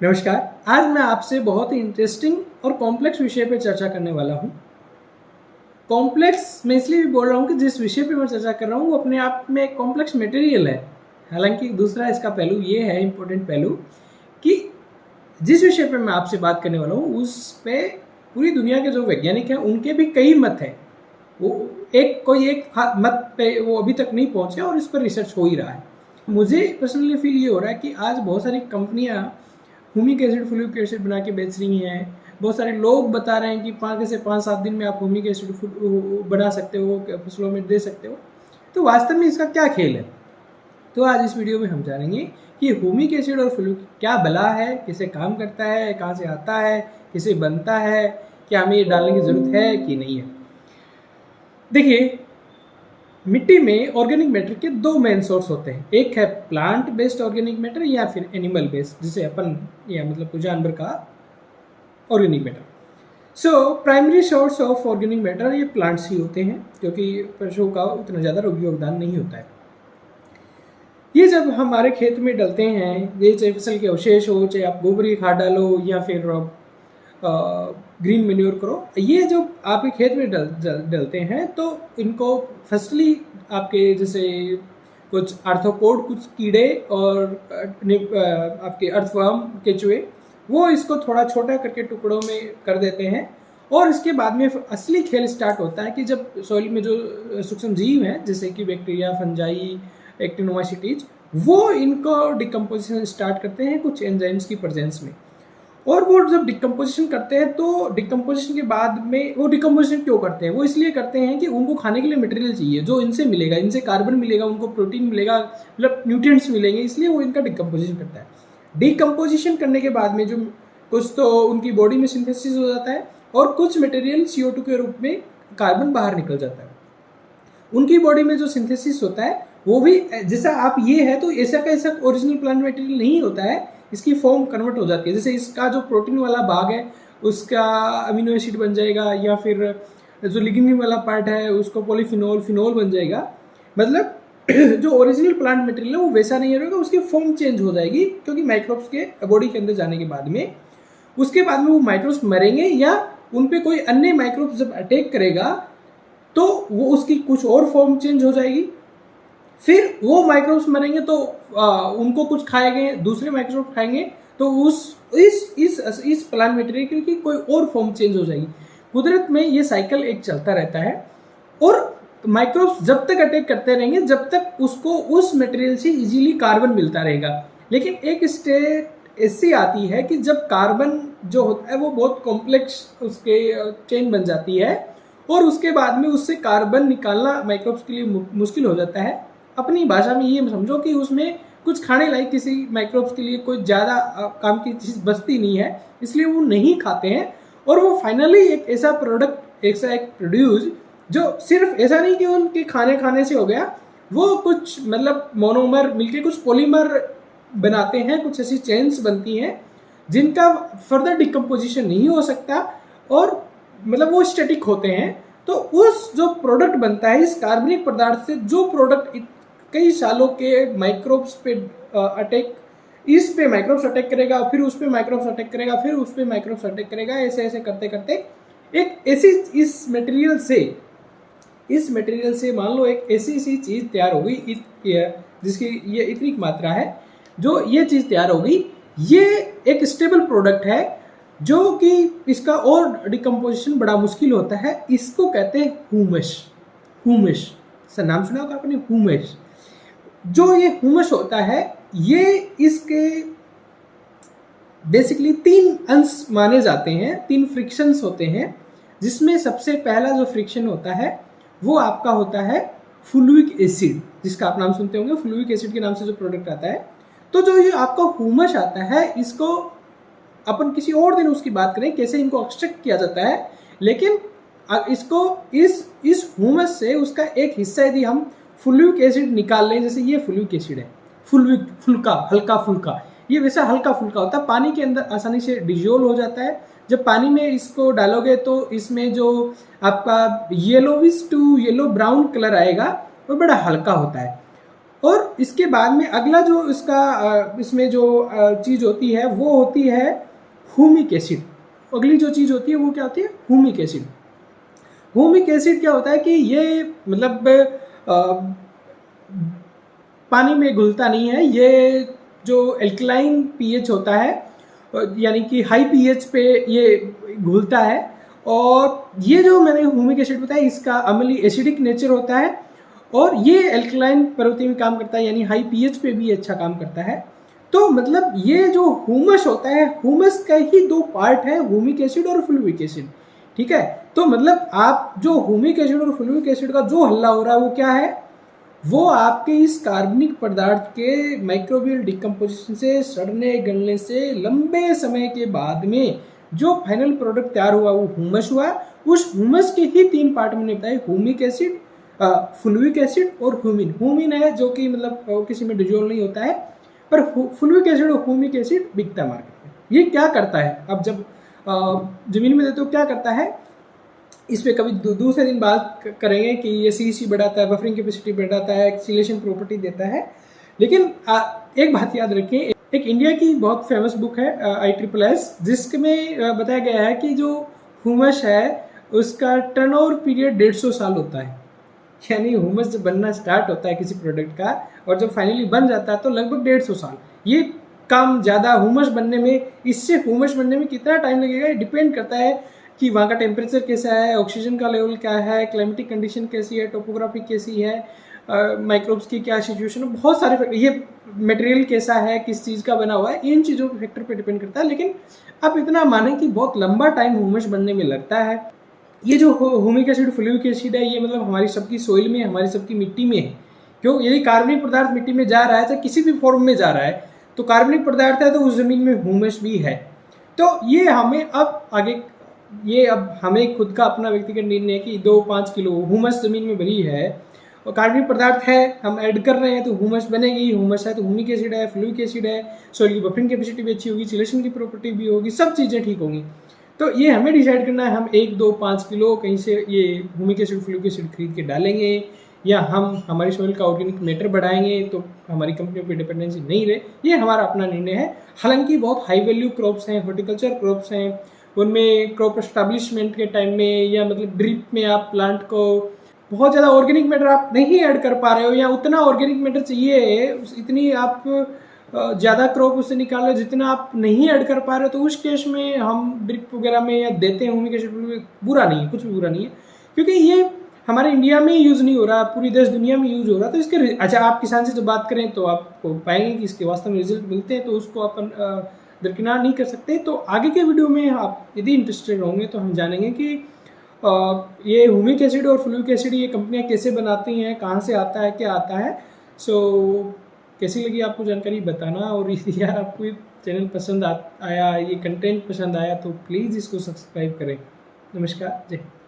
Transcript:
नमस्कार। आज मैं आपसे बहुत ही इंटरेस्टिंग और कॉम्प्लेक्स विषय पर चर्चा करने वाला हूँ। कॉम्प्लेक्स मैं इसलिए भी बोल रहा हूँ कि जिस विषय पे मैं चर्चा कर रहा हूँ वो अपने आप में एक कॉम्प्लेक्स मटेरियल है। हालांकि दूसरा इसका पहलू ये है, इम्पोर्टेंट पहलू, कि जिस विषय पे मैं आपसे बात करने वाला हूँ उस पे पूरी दुनिया के जो वैज्ञानिक हैं उनके भी कई मत हैं। वो कोई एक मत पे वो अभी तक नहीं पहुँचे और इस पर रिसर्च हो ही रहा है। मुझे पर्सनली फील ये हो रहा है कि आज बहुत सारी कंपनियाँ ह्यूमिक एसिड, फ्लूइक एसिड बना के बेच रही हैं। बहुत सारे लोग बता रहे हैं कि 5 से 7 दिन में आप ह्यूमिक एसिड बना सकते हो, फसलों में दे सकते हो। तो वास्तव में इसका क्या खेल है? तो आज इस वीडियो में हम जानेंगे कि ह्यूमिक एसिड और फ्लूइक क्या बला है, कैसे काम करता है, कहाँ से आता है, कैसे बनता है, क्या हमें ये डालने की जरूरत है कि नहीं है। देखिए, मिट्टी में ऑर्गेनिक मैटर के दो मेन सोर्स होते हैं। एक है प्लांट बेस्ड ऑर्गेनिक मैटर या फिर एनिमल बेस्ड, जिसे अपन या मतलब जानवर का organic matter. So primary source of organic matter ये प्लांट्स ही होते हैं, क्योंकि पशुओं का उतना ज़्यादा योगदान नहीं होता है। ये जब हमारे खेत में डलते हैं, ये चाहे फसल के अवशेष हो, चाहे आप गोबर की खाद डालो या फिर ग्रीन मेन्योर करो, ये जो आपके खेत में डलते हैं तो इनको फर्स्टली आपके जैसे कुछ आर्थ्रोपोड, कुछ कीड़े और आपके अर्थवर्म, केचुए, वो इसको थोड़ा छोटा करके टुकड़ों में कर देते हैं। और इसके बाद में असली खेल स्टार्ट होता है कि जब सॉइल में जो सूक्ष्म जीव हैं जैसे कि बैक्टीरिया, फंजाई, एक्टिनोमाइसीटीज, वो इनको डिकम्पोजिशन स्टार्ट करते हैं कुछ एंजाइम्स की प्रेजेंस में। और वो जब डिकम्पोजिशन करते हैं तो डिकम्पोजिशन के बाद में वो डिकम्पोजिशन क्यों करते हैं? वो इसलिए करते हैं कि उनको खाने के लिए मटेरियल चाहिए जो इनसे मिलेगा, इनसे कार्बन मिलेगा, उनको प्रोटीन मिलेगा, मतलब न्यूट्रिएंट्स मिलेंगे, इसलिए वो इनका डिकम्पोजिशन करता है। डिकम्पोजिशन करने के बाद में जो कुछ तो उनकी बॉडी में सिंथेसिस हो जाता है और कुछ मटेरियल CO2 के रूप में कार्बन बाहर निकल जाता है। उनकी बॉडी में जो सिंथेसिस होता है वो भी जैसा आप ये है तो ऐसा का ऐसा ओरिजिनल प्लांट मटेरियल नहीं होता है, इसकी फॉर्म कन्वर्ट हो जाती है। जैसे इसका जो प्रोटीन वाला भाग है उसका अमीनो एसिड बन जाएगा, या फिर जो लिग्निन वाला पार्ट है उसको पॉलीफिनोल, फिनोल बन जाएगा। मतलब जो ओरिजिनल प्लांट मटेरियल है वो वैसा नहीं रहेगा, उसकी फॉर्म चेंज हो जाएगी, क्योंकि माइक्रोब्स के बॉडी के अंदर जाने के बाद में उसके बाद में वो माइक्रोब्स मरेंगे या उन पर कोई अन्य माइक्रोब्स जब अटैक करेगा तो वो उसकी कुछ और फॉर्म चेंज हो जाएगी। फिर वो माइक्रोब्स मरेंगे तो उनको कुछ खाएंगे, दूसरे माइक्रोब खाएंगे, तो इस प्लांट मटेरियल की कोई और फॉर्म चेंज हो जाएगी। कुदरत में ये साइकिल एक चलता रहता है और माइक्रोब्स जब तक अटैक करते रहेंगे जब तक उसको उस मटेरियल से इजीली कार्बन मिलता रहेगा। लेकिन एक स्टेट ऐसी आती है कि जब कार्बन जो होता है वो बहुत कॉम्प्लेक्स उसके चेन बन जाती है और उसके बाद में उससे कार्बन निकालना माइक्रोब्स के लिए मुश्किल हो जाता है। अपनी भाषा में ये समझो कि उसमें कुछ खाने लायक किसी माइक्रोब्स के लिए कोई ज़्यादा काम की चीज़ बचती नहीं है, इसलिए वो नहीं खाते हैं। और वो फाइनली एक ऐसा प्रोडक्ट, ऐसा एक प्रोड्यूस जो सिर्फ ऐसा नहीं कि उनके खाने से हो गया, वो कुछ मतलब मोनोमर मिलके कुछ पॉलीमर बनाते हैं, कुछ ऐसी चेन्स बनती हैं जिनका फर्दर डिकम्पोजिशन नहीं हो सकता और मतलब वो स्टैटिक होते हैं। तो उस जो प्रोडक्ट बनता है इस कार्बनिक पदार्थ से, जो प्रोडक्ट कई सालों के माइक्रोब्स पे अटैक, इस पे माइक्रोब्स अटैक करेगा, फिर उस पे माइक्रोब्स अटैक करेगा, फिर उस पे माइक्रोब्स अटैक करेगा, ऐसे ऐसे करते करते एक ऐसी इस मटेरियल से मान लो एक ऐसी सी चीज़ तैयार हो गई जिसकी ये इतनी मात्रा है, जो ये चीज़ तैयार हो गई, ये एक स्टेबल प्रोडक्ट है जो कि इसका और डिकम्पोजिशन बड़ा मुश्किल होता है। इसको कहते हैं ह्यूमस। सर नाम सुना होगा आपने, ह्यूमस। जो ये ह्यूमस होता है ये इसके बेसिकली 3 अंश माने जाते हैं, 3 फ्रिक्शंस होते हैं, जिसमें सबसे पहला जो फ्रिक्शन होता है वो आपका होता है फ्लूइक एसिड, जिसका आप नाम सुनते होंगे। फ्लूइक एसिड के नाम से जो प्रोडक्ट आता है, तो जो ये आपका ह्यूमस आता है इसको अपन किसी और दिन उसकी बात करें कैसे इनको एक्सट्रैक्ट किया जाता है। लेकिन इसको इस ह्यूमस से उसका एक हिस्सा यदि हम फ्लूइक एसिड निकाल लें, जैसे ये फ्लूइक एसिड है, हल्का फुल्का, ये वैसा हल्का फुल्का होता है, पानी के अंदर आसानी से डिजोल्व हो जाता है। जब पानी में इसको डालोगे तो इसमें जो आपका yellowish to yellow brown colour आएगा वो बड़ा हल्का होता है। और इसके बाद में अगला जो इसका इसमें जो चीज़ होती है वो होती है ह्यूमिक एसिड। अगली जो चीज़ होती है वो क्या होती है? Humic acid. ह्यूमिक एसिड क्या होता है कि ये मतलब पानी में घुलता नहीं है, ये जो एल्कलाइन पीएच होता है यानी कि हाई पीएच पे ये घुलता है। और ये जो मैंने ह्यूमिक एसिड बताया इसका अम्लीय एसिडिक नेचर होता है और ये एल्कलाइन प्रवृत्ति में काम करता है यानी हाई पीएच पे भी अच्छा काम करता है। तो मतलब ये जो ह्यूमस होता है, ह्यूमस का ही दो पार्ट है, ह्यूमिक एसिड और फ्लूइक एसिड। ठीक है, तो मतलब आप जो ह्यूमिक एसिड और फ्लूइक एसिड का जो हल्ला हो रहा है वो क्या है? वो आपके इस कार्बनिक पदार्थ के माइक्रोबियल डिकम्पोजिशन से, सड़ने गलने से लंबे समय के बाद में जो फाइनल प्रोडक्ट तैयार हुआ वो ह्यूमस हुआ। उस ह्यूमस के ही तीन पार्ट मैंने बताए, ह्यूमिक एसिड, फ्लूइक एसिड और ह्यूमिन। ह्यूमिन है जो कि मतलब किसी में डिजोल्व नहीं होता है, पर फ्लूइक एसिड और ह्यूमिक एसिड बिकता है मार्केट में। ये क्या करता है? अब जब जमीन में देते हो क्या करता है, इस पर कभी दूसरे दिन बात करेंगे कि ये CEC बढ़ाता है, बफरिंग कैपेसिटी बढ़ाता है, एक्सीलेशन प्रॉपर्टी देता है। लेकिन एक बात याद रखें, एक इंडिया की बहुत फेमस बुक है ISSS, जिसमें बताया गया है कि जो ह्यूमस है उसका टर्नओवर पीरियड 150 साल होता है। यानी ह्यूमस जब बनना स्टार्ट होता है किसी प्रोडक्ट का और जब फाइनली बन जाता है तो लगभग 150 साल। ये काम ज़्यादा ह्यूमस बनने में, इससे ह्यूमस बनने में कितना टाइम लगेगा ये डिपेंड करता है कि वहाँ का टेम्परेचर कैसा है, ऑक्सीजन का लेवल क्या है, क्लाइमेटिक कंडीशन कैसी है, टोपोग्राफी कैसी है, माइक्रोब्स की क्या सिचुएशन है, बहुत सारे फैक्टर, ये मटेरियल कैसा है, किस चीज़ का बना हुआ है, इन चीज़ों के फैक्टर पे डिपेंड करता है। लेकिन आप इतना माने कि बहुत लंबा टाइम ह्यूमस बनने में लगता है। ये जो ह्यूमिक एसिड, फ्लूइक एसिड है, ये मतलब हमारी सबकी सोइल में, हमारी सबकी मिट्टी में है। क्यों? यदि कार्बनिक पदार्थ मिट्टी में जा रहा है, चाहे किसी भी फॉर्म में जा रहा है, तो कार्बनिक पदार्थ है तो उस जमीन में ह्यूमस भी है। तो ये हमें अब आगे, ये अब हमें खुद का अपना व्यक्तिगत निर्णय है कि 2-5 किलो ह्यूमस जमीन में भरी है और कार्बनिक पदार्थ है, हम ऐड कर रहे हैं तो ह्यूमस बनेगी। ह्यूमस है तो ह्यूमिक एसिड है, फ्लूइक एसिड है, सॉइल की बफरिंग कैपेसिटी भी अच्छी होगी, सिलेशन की प्रॉपर्टी भी होगी, सब चीज़ें ठीक होंगी। तो ये हमें डिसाइड करना है, हम 1-2-5 किलो कहीं से ये ह्यूमिक एसिड, फ्लूइक एसिड खरीद के डालेंगे या हम हमारी सॉइल का ऑर्गेनिक मैटर बढ़ाएंगे तो हमारी कंपनियों पर डिपेंडेंसी नहीं रहे। ये हमारा अपना निर्णय है। हालांकि बहुत हाई वैल्यू क्रॉप्स हैं, हॉर्टिकल्चर क्रॉप्स हैं, उनमें क्रॉप एस्टैब्लिशमेंट के टाइम में या मतलब ड्रिप में आप प्लांट को बहुत ज़्यादा ऑर्गेनिक मैटर आप नहीं ऐड कर पा रहे हो या उतना ऑर्गेनिक मैटर चाहिए, इतनी आप ज़्यादा क्रॉप उससे निकाल रहे हो जितना आप नहीं ऐड कर पा रहे हो, तो उस केस में हम ड्रिप वगैरह में या देते हैं ह्यूमिक एसिड। बुरा नहीं है, कुछ भी बुरा नहीं है, क्योंकि ये हमारे इंडिया में यूज़ नहीं हो रहा, पूरी देश दुनिया में यूज़ हो रहा। तो इसके अच्छा, आप किसान से जब बात करें तो आपको पाएंगे कि इसके वास्तव में रिजल्ट मिलते हैं, तो उसको अपन दरकिनार नहीं कर सकते। तो आगे के वीडियो में आप यदि इंटरेस्टेड होंगे तो हम जानेंगे कि ये ह्यूमिक एसिड और फ्लूइक एसिड ये कंपनियां कैसे बनाती हैं, कहाँ से आता है, क्या आता है। सो कैसी लगी आपको जानकारी बताना, और यदि यार आपको ये चैनल पसंद आया, ये कंटेंट पसंद आया तो प्लीज़ इसको सब्सक्राइब करें। नमस्कार, जय हिंद।